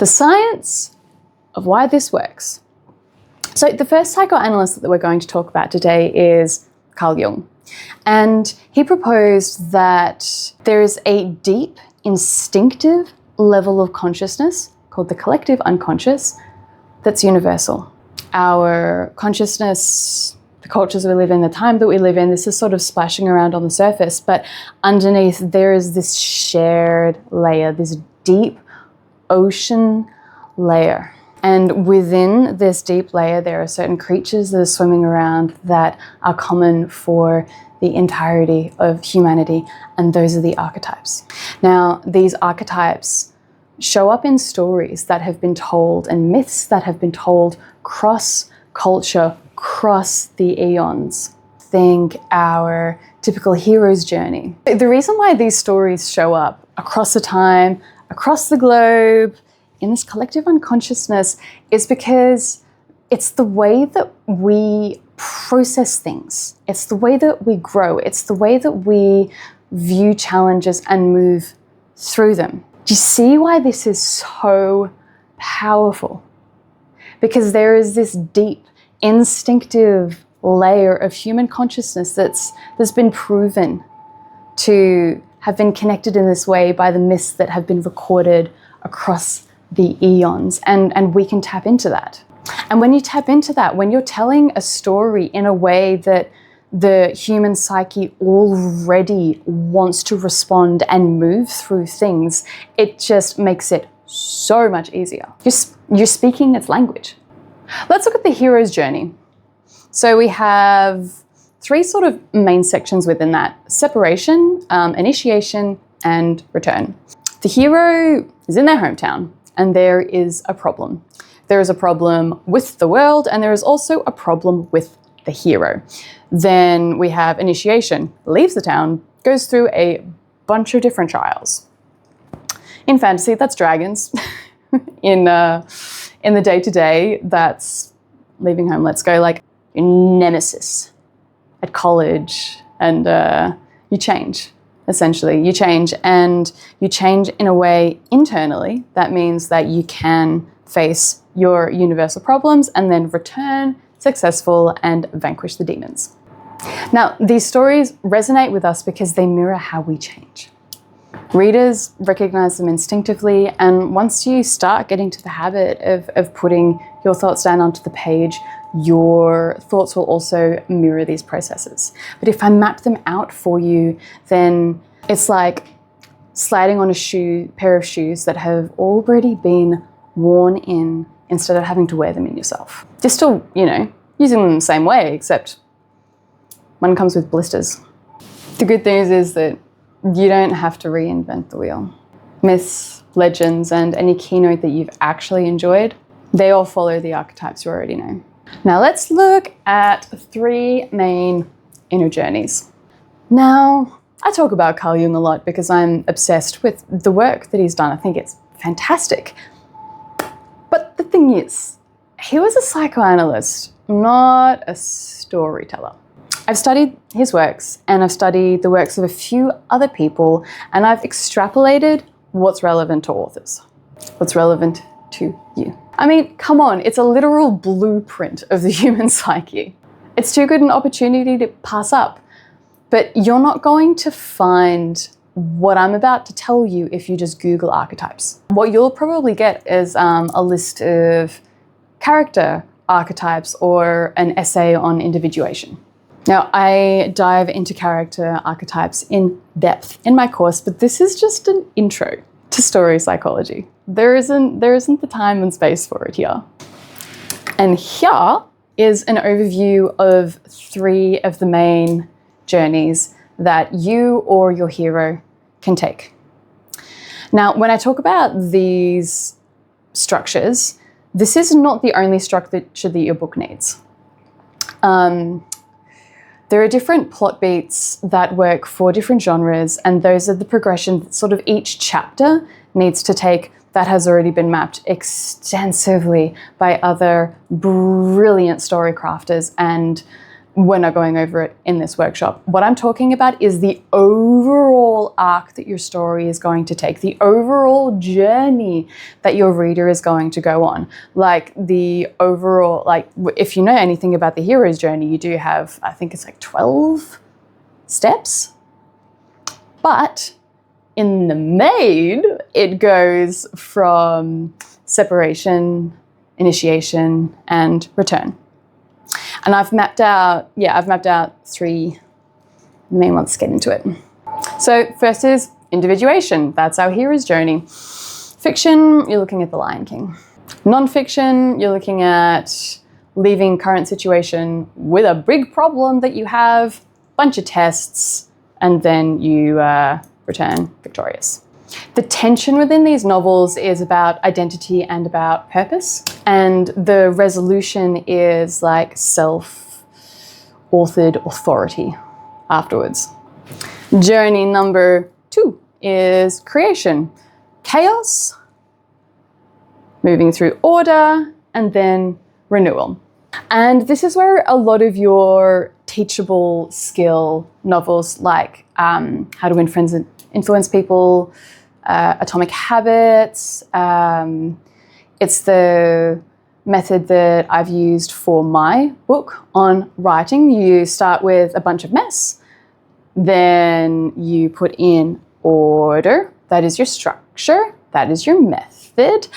The science of why this works. So the first psychoanalyst that we're going to talk about today is Carl Jung. And he proposed that there is a deep, instinctive level of consciousness called the collective unconscious that's universal. Our consciousness, the cultures we live in, the time that we live in, this is sort of splashing around on the surface, but underneath there is this shared layer, this deep ocean layer. And within this deep layer, there are certain creatures that are swimming around that are common for the entirety of humanity, and those are the archetypes. Now, these archetypes show up in stories that have been told and myths that have been told cross culture, cross the eons. Think our typical hero's journey. The reason why these stories show up across the time, across the globe, in this collective unconsciousness is because it's the way that we process things. It's the way that we grow. It's the way that we view challenges and move through them. Do you see why this is so powerful? Because there is this deep, instinctive layer of human consciousness that's been proven to have been connected in this way by the myths that have been recorded across the eons, and we can tap into that. And when you tap into that, when you're telling a story in a way that the human psyche already wants to respond and move through things, it just makes it so much easier. You're speaking its language. Let's look at the hero's journey. So we have three sort of main sections within that: separation, initiation, and return. The hero is in their hometown, and there is a problem. There is a problem with the world, and there is also a problem with the hero. Then we have initiation, leaves the town, goes through a bunch of different trials. In fantasy, that's dragons. in the day-to-day, that's leaving home, let's go like your nemesis at college, and you change. Essentially, you change, and you change in a way internally. That means that you can face your universal problems and then return successful and vanquish the demons. Now, these stories resonate with us because they mirror how we change. Readers recognize them instinctively, and once you start getting to the habit of putting your thoughts down onto the page, your thoughts will also mirror these processes. But if I map them out for you, then it's like sliding on a pair of shoes that have already been worn in instead of having to wear them in yourself. You're still, using them the same way, except one comes with blisters. The good news is that you don't have to reinvent the wheel. Myths, legends, and any keynote that you've actually enjoyed, they all follow the archetypes you already know. Now let's look at three main inner journeys. Now, I talk about Carl Jung a lot because I'm obsessed with the work that he's done. I think it's fantastic. But the thing is, he was a psychoanalyst, not a storyteller. I've studied his works, and I've studied the works of a few other people, and I've extrapolated what's relevant to authors, what's relevant to you. I mean, come on, it's a literal blueprint of the human psyche. It's too good an opportunity to pass up. But you're not going to find what I'm about to tell you if you just Google archetypes. What you'll probably get is a list of character archetypes or an essay on individuation. Now, I dive into character archetypes in depth in my course, but this is just an intro to story psychology. There isn't the time and space for it here. And here is an overview of three of the main journeys that you or your hero can take. Now, when I talk about these structures, this is not the only structure that your book needs. There are different plot beats that work for different genres, and those are the progression that sort of each chapter needs to take that has already been mapped extensively by other brilliant story crafters and we're not going over it in this workshop. What I'm talking about is the overall arc that your story is going to take, the overall journey that your reader is going to go on. Like the overall, like if you know anything about the hero's journey, you do have, I think it's like 12 steps. But in the maid, it goes from separation, initiation, and return. And I've mapped out 3 main ones. Get into it. So first is individuation. That's our hero's journey. Fiction, you're looking at The Lion King. Non-fiction, you're looking at leaving current situation with a big problem that you have, bunch of tests, and then you return victorious. The tension within these novels is about identity and about purpose, and the resolution is like self-authored authority afterwards. Journey number 2 is creation. Chaos, moving through order, and then renewal. And this is where a lot of your teachable skill novels like How to Influence People, Atomic Habits. It's the method that I've used for my book on writing. You start with a bunch of mess, then you put in order. That is your structure, that is your method,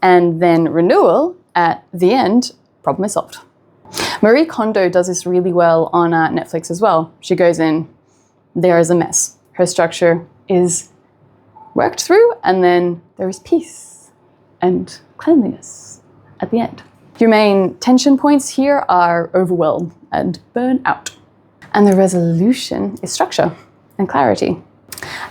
and then renewal at the end, problem is solved. Marie Kondo does this really well on Netflix as well. She goes in, there is a mess. Her structure is worked through, and then there is peace and cleanliness at the end. Your main tension points here are overwhelm and burnout. And the resolution is structure and clarity.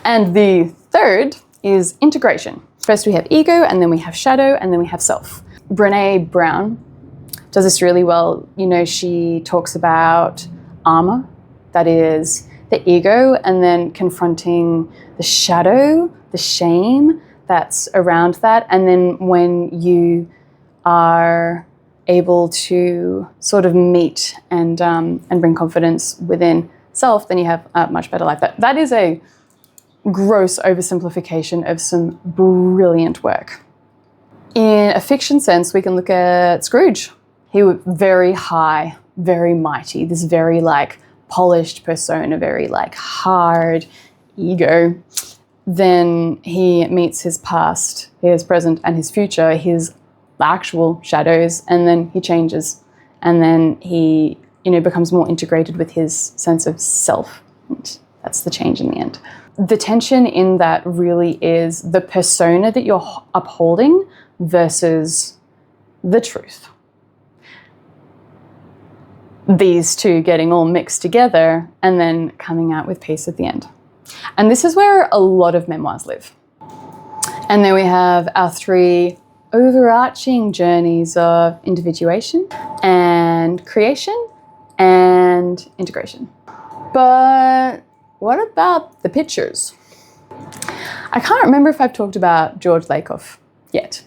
And the third is integration. First we have ego, and then we have shadow, and then we have self. Brené Brown does this really well. You know, she talks about armor, that is the ego, and then confronting the shadow, the shame that's around that. And then when you are able to sort of meet and bring confidence within self, then you have a much better life. That is a gross oversimplification of some brilliant work. In a fiction sense, we can look at Scrooge. He was very high, very mighty, this very like polished persona, very like hard ego. Then he meets his past, his present, and his future, his actual shadows, and then he changes, and then he, becomes more integrated with his sense of self. And that's the change in the end. The tension in that really is the persona that you're upholding versus the truth. These two getting all mixed together and then coming out with peace at the end. And this is where a lot of memoirs live. And then we have our 3 overarching journeys of individuation and creation and integration. But what about the pictures? I can't remember if I've talked about George Lakoff yet,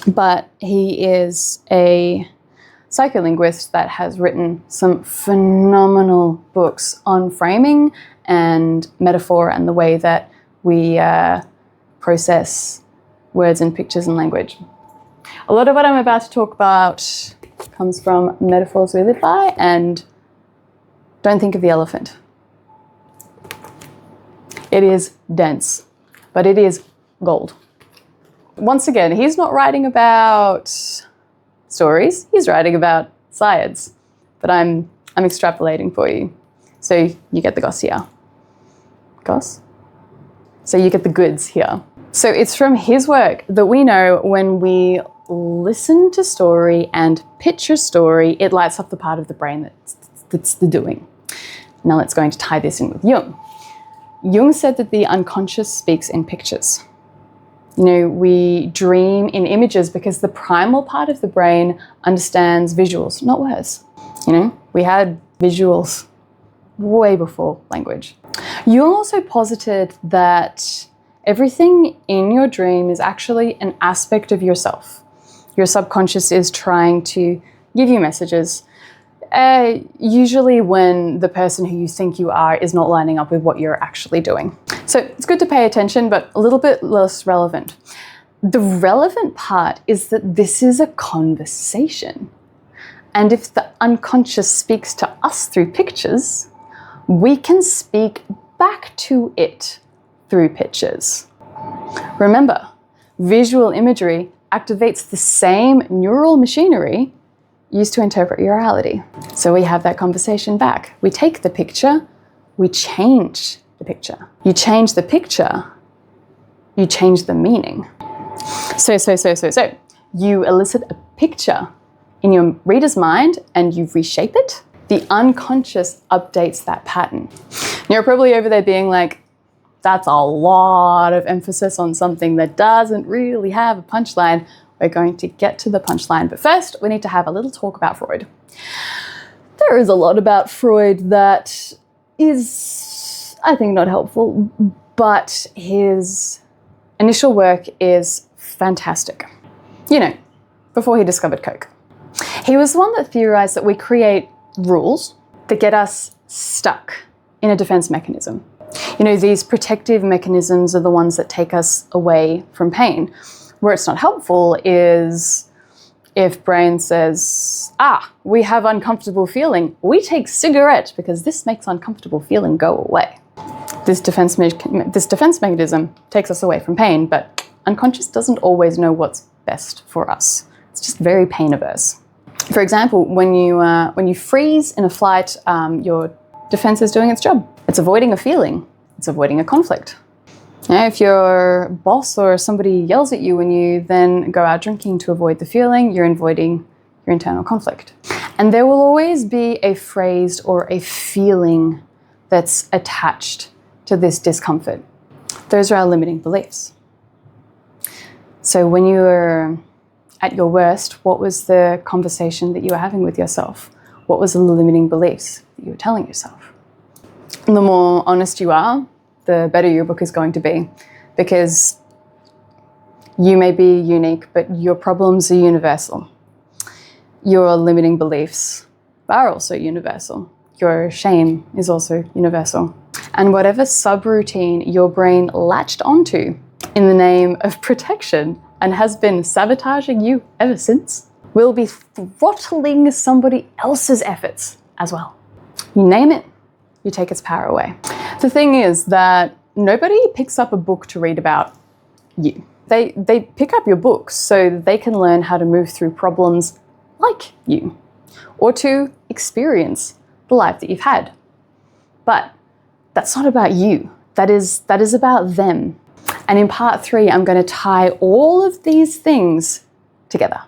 but he is a psycholinguist that has written some phenomenal books on framing and metaphor and the way that we process words and pictures and language. A lot of what I'm about to talk about comes from metaphors we live by, and don't think of the elephant. It is dense, but it is gold. Once again, he's not writing about stories, he's writing about science, but I'm extrapolating for you. So you get the goss here. Goss? So you get the goods here. So it's from his work that we know when we listen to story and picture story, it lights up the part of the brain that's the doing. Now let's go to tie this in with Jung. Jung said that the unconscious speaks in pictures. We dream in images because the primal part of the brain understands visuals, not words. We had visuals way before language. Jung also posited that everything in your dream is actually an aspect of yourself. Your subconscious is trying to give you messages. Usually when the person who you think you are is not lining up with what you're actually doing. So it's good to pay attention, but a little bit less relevant. The relevant part is that this is a conversation. And if the unconscious speaks to us through pictures, we can speak back to it through pictures. Remember, visual imagery activates the same neural machinery used to interpret your reality. So we have that conversation back. We take the picture, we change the picture. You change the picture, you change the meaning. So you elicit a picture in your reader's mind and you reshape it. The unconscious updates that pattern. You're probably over there being like, that's a lot of emphasis on something that doesn't really have a punchline. We're going to get to the punchline, but first we need to have a little talk about Freud. There is a lot about Freud that is, I think, not helpful, but his initial work is fantastic. You know, before he discovered Coke. He was the one that theorized that we create rules that get us stuck in a defense mechanism. You know, these protective mechanisms are the ones that take us away from pain. Where it's not helpful is if brain says, we have uncomfortable feeling, we take cigarette because this makes uncomfortable feeling go away. This defense mechanism takes us away from pain, but unconscious doesn't always know what's best for us. It's just very pain averse. For example, when you freeze in a flight, your defense is doing its job. It's avoiding a feeling. It's avoiding a conflict. You know, if your boss or somebody yells at you and you then go out drinking to avoid the feeling, you're avoiding your internal conflict. And there will always be a phrase or a feeling that's attached to this discomfort. Those are our limiting beliefs. So when you were at your worst, what was the conversation that you were having with yourself? What was the limiting beliefs that you were telling yourself? And the more honest you are, the better your book is going to be, because you may be unique, but your problems are universal. Your limiting beliefs are also universal. Your shame is also universal. And whatever subroutine your brain latched onto in the name of protection and has been sabotaging you ever since will be throttling somebody else's efforts as well. You name it, you take its power away. The thing is that nobody picks up a book to read about you. They pick up your books so that they can learn how to move through problems like you, or to experience the life that you've had. But that's not about you. That is about them. And in part 3, I'm going to tie all of these things together.